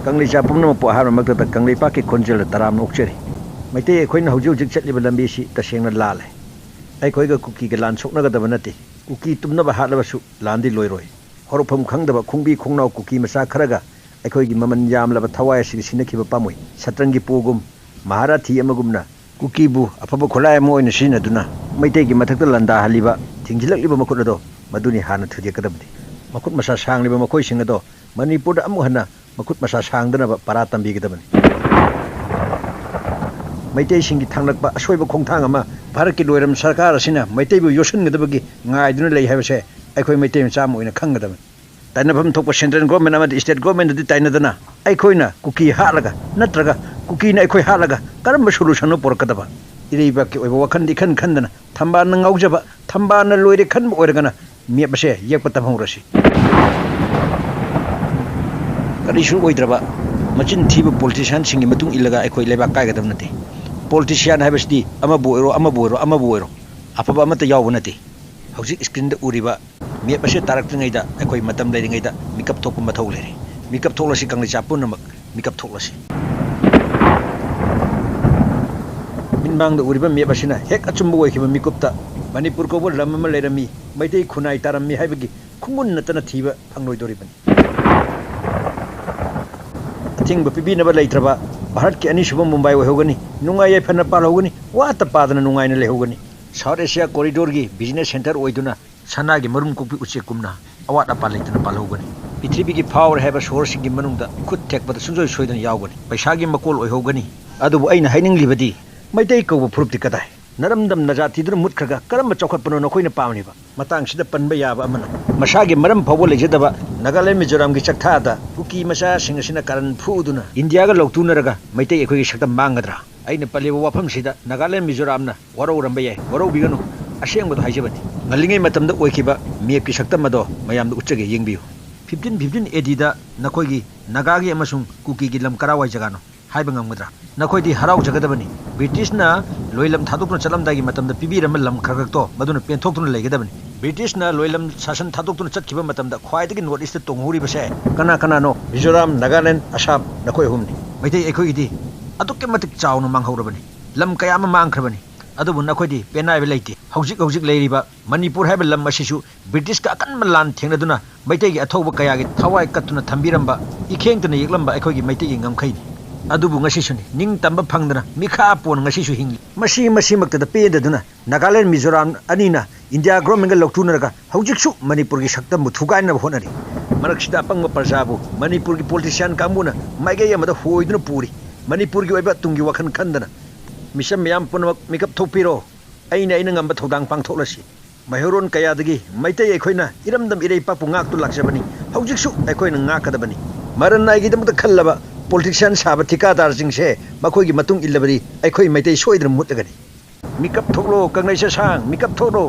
कंगलीचा पुनमपु अहारमक्तदा कंगलीपाकी खोंजेल तराम नोक्चरी मैते अखोइना हौजिक हौजिक चटलिबा लंबीसी तसेंगना लाले अखोइगा कुकीगा लान सोकनगदबा नते कुकी तुमनबा हालबसु लांदी लोइरोय हरफम खंगदबा खुंबी खुंगनाव कुकी मसा खरगा अखोइगी ममन यामलबा थवाय सिनखिबा पामुई सत्रंगी पोगुम महाराथी अमगुमना कुकीबु अफबा खोलाय अम ओइना सिनदुना मैतेगी मथक्ता लंदा हलिबा थिंजिलक्लिबा मखुदो मदुनी हाना थुदेकदबदि मखुद मसा सांगलिबा मखोइसिंगदो मणिपुर अमुहना मखुद मसा सांगदनबा परा तंबीगदबनि मैते सिंगी थांगलकबा असोइबा खोंथांग अमा भारत की लोइरम सरकार असिना मैतेबु योसनगदबगी ngaiduna lei habase अखोइ मैते मचाम ओइना खंगदबनि ताइनफम थोप सेंट्रल गवर्नमेंट अमा स्टेट गवर्नमेंट दि ताइनदना अखोइना कुकी हालगा नत्रगा कुकीना अखोइ हालगा करम सोल्यूशन पोरकदबा इरेबा के ओइबा वखन दि खन खंदना थंबान ngaujaba थंबान लोइरे खन ओइरगना मेबसे येकपा तमहौरसि करिसु ओइद्रबा मचिन थीब पॉलिटिशियन सिंगी मतुंग इलगा अखोइ लेबा कायगदब नते पॉलिटिशियन हाइबसदी अमबु ओइरो अफबा अमत याव नते हौजिक स्क्रीन द उरिबा मेबसे तारक्तङैदा अखोइ मतम लेरिङैदा मेकअप थोप मथौ लेरे मेकअप थोलसि कंगले चापुनमक मेकअप थोलसि मिनबांग द उरिबा मेबसिना हेक अचुंबो ओइखिबा मिकुपता मणिपुर को लम अमा लेरमी मैतै खुनाइ तारमी हाइबगी खुंगुन नतना थीबा फंगलोइदोरिबनि थिंग पीबीनब लेत्रबा भारत के अनीसुब मुंबई होगनी नुंगाई फन पालहोगनी वात पादन नुंगाइन लेहोगनी साउथ एशिया कॉरिडोर की बिजनेस सेंटर ओइदुना सना की मरुम कुपी उचे कुमना अवात अपा लेतना पालहोगनी पृथ्वी की फावर हैब सोर सिंगी मनुंगदा खुद थेकपद सुंजोय सोइदन यावगनी पैसा की मकोल ओइहोगनी अदुबु अइना हाइनिंगलिबदी मैतै कौब फुरुपति कदाय नरमदम नजातिदुन मुत्खरगा करम चौखटपनो नखोइना पावनिबा मतंगसिदा पनबा याबा अमना मसागी मरम फावो लेजदबा नागालैंड मिजोराम की चक्थादा कुकी मसा सिंगसिना कारण फुदुना इंडिया का लौतुनरगा मैतै अखोइगी सक्तम मांगद्रा अइना पलेबा वाफमसिदा नागालैंड मिजोरामना वरौरंबा याय वरौबिगनु असेंबदो हाइजबनी ngalingay matamda oikiba map ki saktam ado mayamda uchage yengbiu 15 AD da nakoigi nagagi amasung kuki gi lam karawai jagano haiba ngamgadra nakoidi harau jagadabani british na loilam thadukna chalamdagi matamda pibiram lam khargakto maduna penthoktuna legadabani british na loilam sasan thadukna chatkiba matamda khwaidagi north east tonghuri base kana no mizoram nagaland assam nakoi humni maitai ekhoigi adukke matik chawna manghaurabani lam kayama mangkhrabani अदुबु नखोइदि पेनाइबे लेते हौजिक लेरिबा Manipur हाइबा lump असिसु British का अकन लान थेंगदुना मैतैगी अथौबा कयागी थवाई कत्तुना थंबिरंबा इखेंगतना येगलंबा अखोइगी मैतैगी ngमखैनि अदुबु ngसिसुनि निंग तंबा फंगदना मिखा पोन ngसिसु हिंगली मसी मक्तदा पेददुना Nagaland Mizoram अनिना India government लौतुनरगा हौजिकसु Manipur की सक्तम थुगाइना होनरि मरकसिदा अपंग प्रजाबु मणिपुर की politician कांगुना माइगे यमदा होइदुना पूरी मणिपुर की ओइबा Tungi वखन खंदना mission ma'am पुनमक makeup थोपीरो अइना ngamba थौदांग पांगथोलसि महिरोन कयादगी Meitei अखोइना इरमदम इरेपापु ngaktu लाक्सबनी हौजिकसु अखोइना ngakadabani मरन नाइगिदमत खल्लबा politician साबा ठिकादार जिंगसे मखोइगी मतुंग इल्लबदी अखोइ मैतै सोइद्र मुतगनी मेकअप थोलो कंगैसे सांग मेकअप थोलो